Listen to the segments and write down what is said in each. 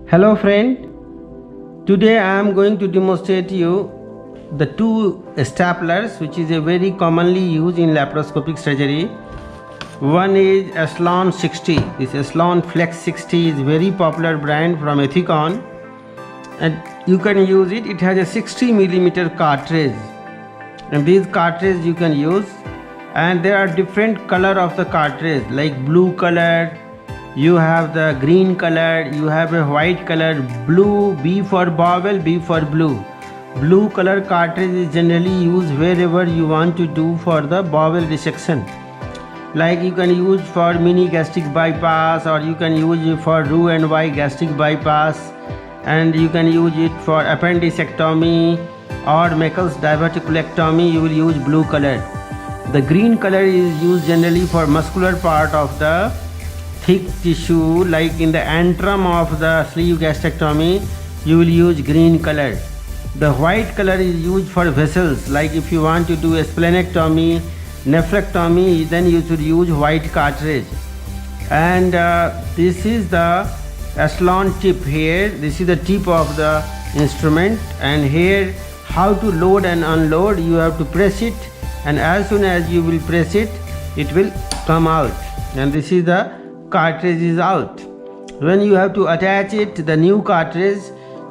Hello friend, today I am going to demonstrate you the two staplers which is a very commonly used in laparoscopic surgery. One is Eslon 60. This Eslon Flex 60 is very popular brand from Ethicon and you can use it. It has a 60 millimeter cartridge and these cartridge you can use, and there are different color of the cartridge like blue color, you have the green color, you have a white color, blue, B for bowel, B for blue. Blue color cartridge is generally used wherever you want to do for the bowel resection. Like you can use for mini gastric bypass, or you can use it for Roux-en-Y gastric bypass, and you can use it for appendicectomy or Meckel's diverticulectomy. You will use blue color. The green color is used generally for muscular part of the thick tissue, like in the antrum of the sleeve gastrectomy you will use green color. The white color is used for vessels, like if you want to do a splenectomy, nephrectomy, then you should use white cartridge. And this is the Eslon tip here. This is the tip of the instrument, and here how to load and unload, you have to press it, and as soon as you will press it, it will come out, and this is the cartridge is out. When you have to attach it, the new cartridge,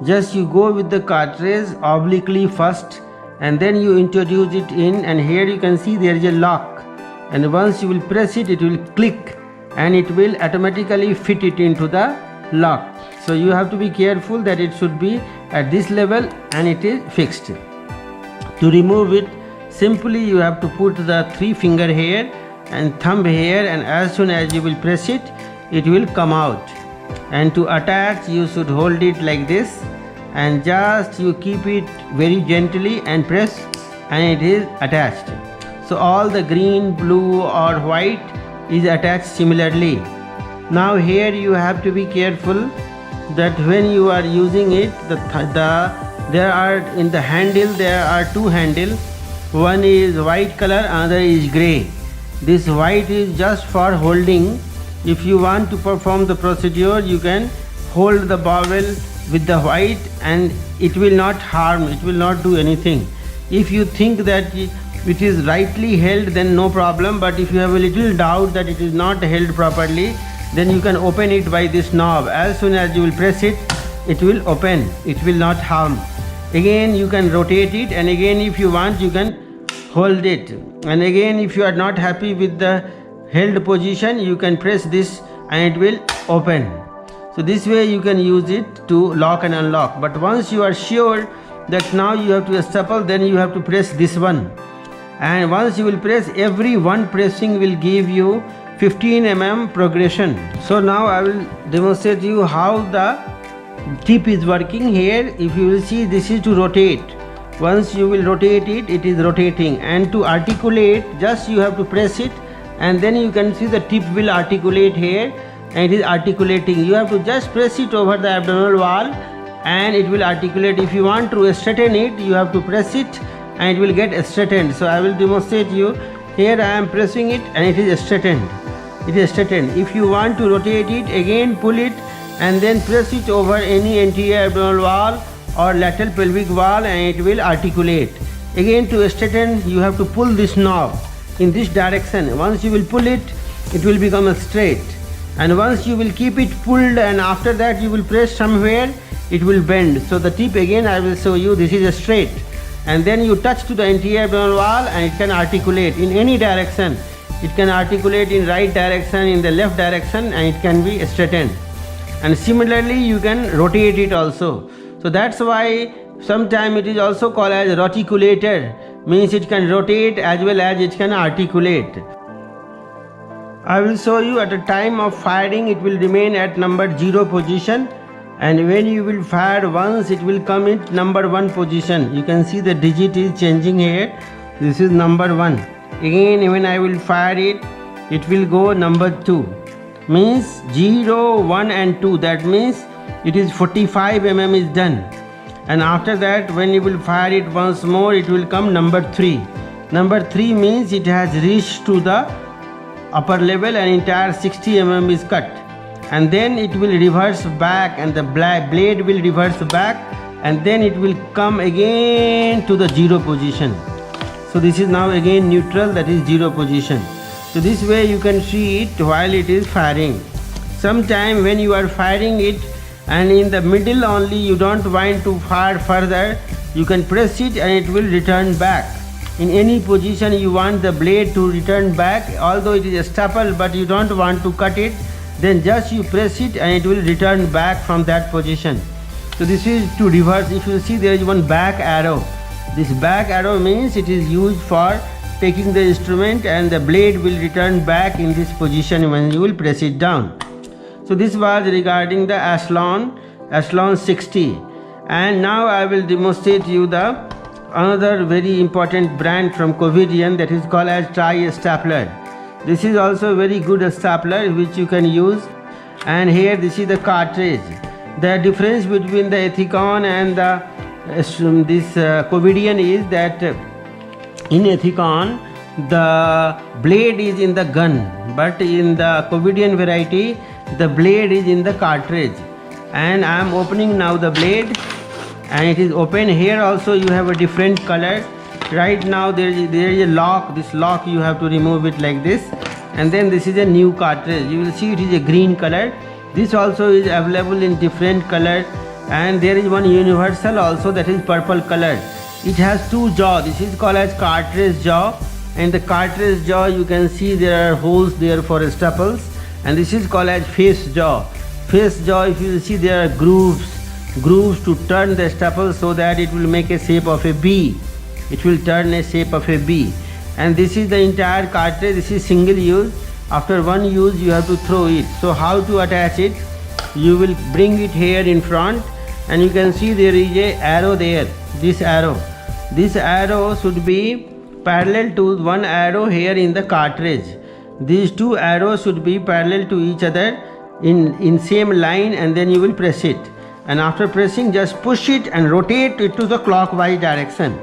just you go with the cartridge obliquely first, and then you introduce it in, and here you can see there is a lock, and once you will press it, it will click and it will automatically fit it into the lock. So you have to be careful that it should be at this level and it is fixed. To remove it, simply you have to put the 3 finger here and thumb here, and as soon as you will press it, it will come out. And to attach, you should hold it like this, and just you keep it very gently and press, and it is attached. So all the green, blue or white is attached similarly. Now here you have to be careful that when you are using it, there are in the handle, there are 2 handles. One is white color, another is gray. This white is just for holding. If you want to perform the procedure, you can hold the bowel with the white and it will not harm, it will not do anything. If you think that it is rightly held, then no problem, but if you have a little doubt that it is not held properly, then you can open it by this knob. As soon as you will press it, it will open, it will not harm. Again you can rotate it, and again if you want you can hold it, and again if you are not happy with the held position, you can press this and it will open. So this way you can use it to lock and unlock. But once you are sure that now you have to staple, then you have to press this one, and once you will press, every one pressing will give you 15 mm progression. So now I will demonstrate you how the tip is working. Here if you will see, this is to rotate. Once you will rotate it, it is rotating, and to articulate, just you have to press it, and then you can see the tip will articulate here, and it is articulating. You have to just press it over the abdominal wall and it will articulate. If you want to straighten it, you have to press it and it will get straightened. So I will demonstrate you. Here I am pressing it and it is straightened. It is straightened. If you want to rotate it, again pull it and then press it over any anterior abdominal wall or lateral pelvic wall, and it will articulate. Again to straighten, you have to pull this knob in this direction. Once you will pull it, it will become straight, and once you will keep it pulled, and after that you will press somewhere, it will bend. So the tip, again I will show you, this is a straight, and then you touch to the anterior abdominal wall and it can articulate in any direction. It can articulate in right direction, in the left direction, and it can be straightened. And similarly you can rotate it also. So that's why sometimes it is also called as roticulator, means it can rotate as well as it can articulate. I will show you at the time of firing, it will remain at number 0 position, and when you will fire once, it will come in number 1 position. You can see the digit is changing here. This is number 1. Again when I will fire it, it will go number 2, means 0, 1 and 2. That means it is 45 mm is done, and after that when you will fire it once more, it will come number 3. Number 3 means it has reached to the upper level and entire 60 mm is cut. and then it will reverse back, and the blade will reverse back, and then it will come again to the 0 position. So this is now again neutral, that is 0 position. So this way you can see it while it is firing. Sometime when you are firing it and in the middle only you don't want to fire further, you can press it and it will return back. In any position you want the blade to return back, although it is a staple but you don't want to cut it, then just you press it and it will return back from that position. So this is to reverse. If you see, there is one back arrow. This back arrow means it is used for taking the instrument, and the blade will return back in this position when you will press it down. So this was regarding the Athlon 60, and now I will demonstrate you the another very important brand from Covidien, that is called as Tri-Stapler. This is also very good stapler which you can use. And here this is the cartridge. The difference between the Ethicon and this Covidien is that in Ethicon the blade is in the gun, but in the Covidien variety the blade is in the cartridge. And I am opening now the blade, and it is open. Here also you have a different color. Right now there is a lock. This lock you have to remove it like this, and then this is a new cartridge. You will see it is a green color. This also is available in different color, and there is one universal also, that is purple color. It has two jaw. This is called as cartridge jaw, and the cartridge jaw you can see there are holes there for staples, and this is called as face jaw. Face jaw, if you see, there are grooves to turn the staple so that it will make a shape of a B. It will turn a shape of a B. And this is the entire cartridge. This is single use. After one use you have to throw it. So how to attach it? You will bring it here in front, and you can see there is a arrow there. This arrow should be parallel to one arrow here in the cartridge. These two arrows should be parallel to each other in same line, and then you will press it. And after pressing, just push it and rotate it to the clockwise direction,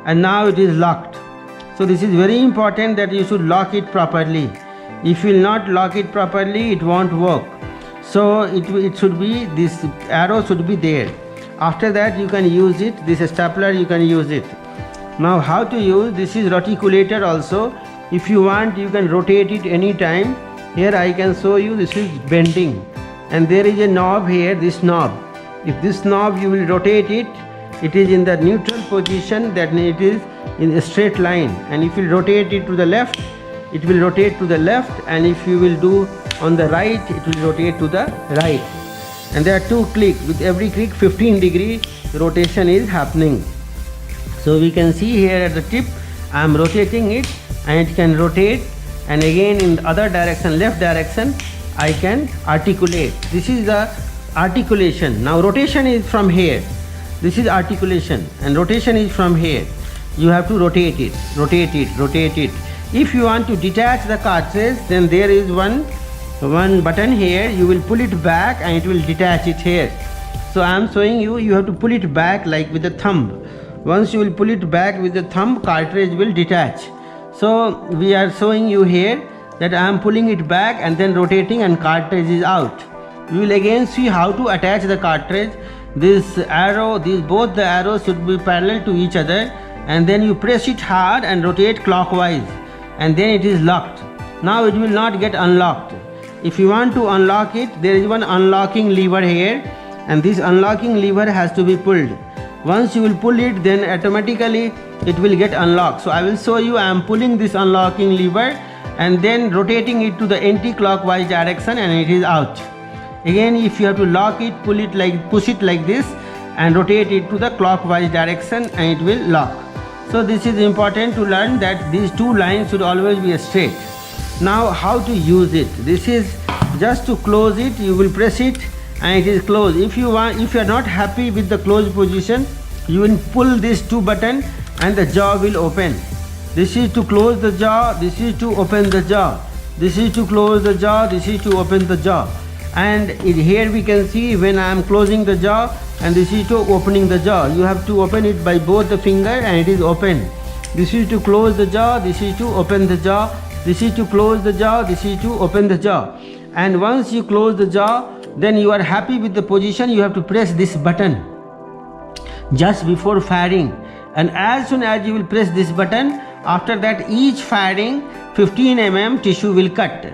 and now it is locked. So this is very important that you should lock it properly. If you will not lock it properly, it won't work. So it should be, this arrow should be there. After that you can use it. This stapler you can use it. Now how to use this is reticulator also. If you want, you can rotate it anytime. Here I can show you. This is bending, and there is a knob here, this knob. If this knob you will rotate it, it is in the neutral position, that it is in a straight line. And if you rotate it to the left, it will rotate to the left, and if you will do on the right, it will rotate to the right. And there are two clicks. With every click 15-degree rotation is happening. So we can see here at the tip I am rotating it, and it can rotate, and again in the other direction, left direction, I can articulate. This is the articulation. Now rotation is from here. This is articulation, and rotation is from here. You have to rotate it, rotate it, rotate it. If you want to detach the cartridge, then there is one button here. You will pull it back and it will detach it here. So I am showing you, you have to pull it back like with the thumb. Once you will pull it back with the thumb, cartridge will detach. So we are showing you here that I am pulling it back and then rotating, and cartridge is out. You will again see how to attach the cartridge. This arrow, both the arrows should be parallel to each other, and then you press it hard and rotate clockwise, and then it is locked. Now it will not get unlocked. If you want to unlock it, there is one unlocking lever here, and this unlocking lever has to be pulled. Once you will pull it, then automatically it will get unlocked. So I will show you. I am pulling this unlocking lever and then rotating it to the anti-clockwise direction, and it is out. Again, if you have to lock it, push it like this and rotate it to the clockwise direction, and it will lock. So this is important to learn, that these two lines should always be straight. Now how to use it? This is just to close it. You will press it and it is closed. If you are not happy with the closed position, you will pull these two buttons and the jaw will open. This is to close the jaw, this is to open the jaw. This is to close the jaw, this is to open the jaw. And here we can see when I am closing the jaw, and this is to opening the jaw. You have to open it by both the finger, and it is open. This is to close the jaw, this is to open the jaw. This is to close the jaw, this is to open the jaw. and once you close the jaw, then you are happy with the position. You have to press this button just before firing, and as soon as you will press this button, after that each firing 15 mm tissue will cut,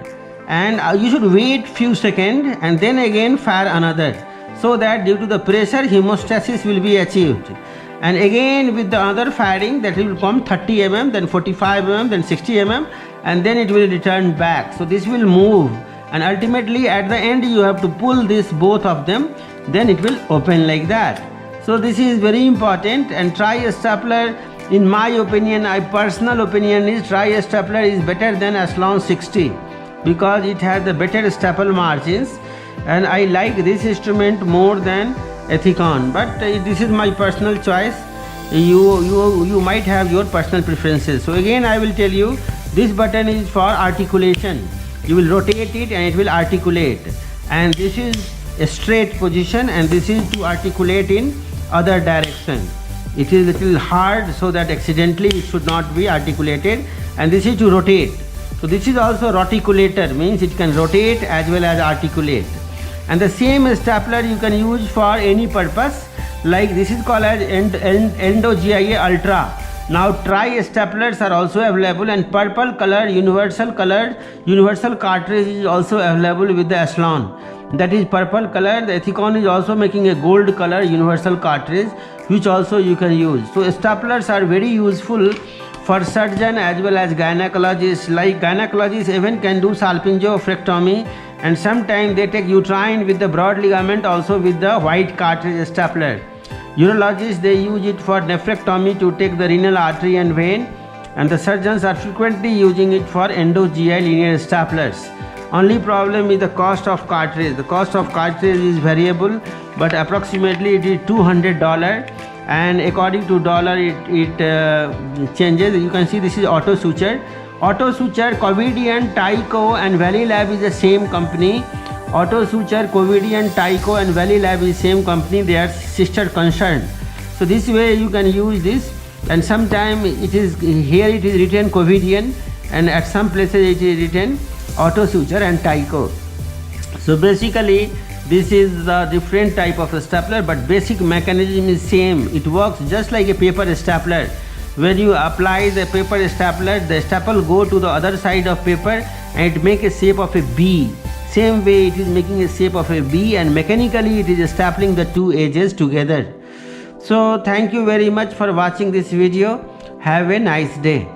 and you should wait few seconds and then again fire another, so that due to the pressure hemostasis will be achieved. And again with the other firing, that will come 30 mm, then 45 mm, then 60 mm, and then it will return back. So this will move, and ultimately at the end you have to pull this both of them, then it will open like that. So this is very important. And tri-stapler, in my opinion, my personal opinion is tri-stapler is better than Aslon 60 because it has the better staple margins, and I like this instrument more than Ethicon, but this is my personal choice. You might have your personal preferences. So again I will tell you, this button is for articulation. You will rotate it and it will articulate, and this is a straight position, and this is to articulate in other direction. It is little hard, so that accidentally it should not be articulated, and this is to rotate. So this is also roticulator, means it can rotate as well as articulate. And the same stapler you can use for any purpose, like this is called as Endo GIA Ultra. Now tri-staplers are also available, and purple color universal cartridge is also available with the Aslon. That is purple color. The Ethicon is also making a gold color universal cartridge, which also you can use. So staplers are very useful for surgeon as well as gynecologists. Like gynecologists even can do salpingophractomy, and sometimes they take uterine with the broad ligament also with the white cartridge stapler. Urologists, they use it for nephrectomy to take the renal artery and vein, and the surgeons are frequently using it for endo-GI linear staplers. Only problem is the cost of cartridge. The cost of cartridge is variable, but approximately it is $200, and according to dollar it changes. You can see this is Auto Suture. Auto Suture, Covidien, Tyco and Valley Lab is the same company. Auto Suture, Covidien, Tyco and Valley Lab is same company. They are sister concern. So this way you can use this, and sometime it is here it is written Covidien, and at some places it is written Auto Suture and Tyco. So basically this is the different type of a stapler, but basic mechanism is same. It works just like a paper stapler. When you apply the paper stapler, the staple go to the other side of paper and it make a shape of a B. Same way it is making a shape of a B, and mechanically it is stapling the two edges together. So thank you very much for watching this video. Have a nice day.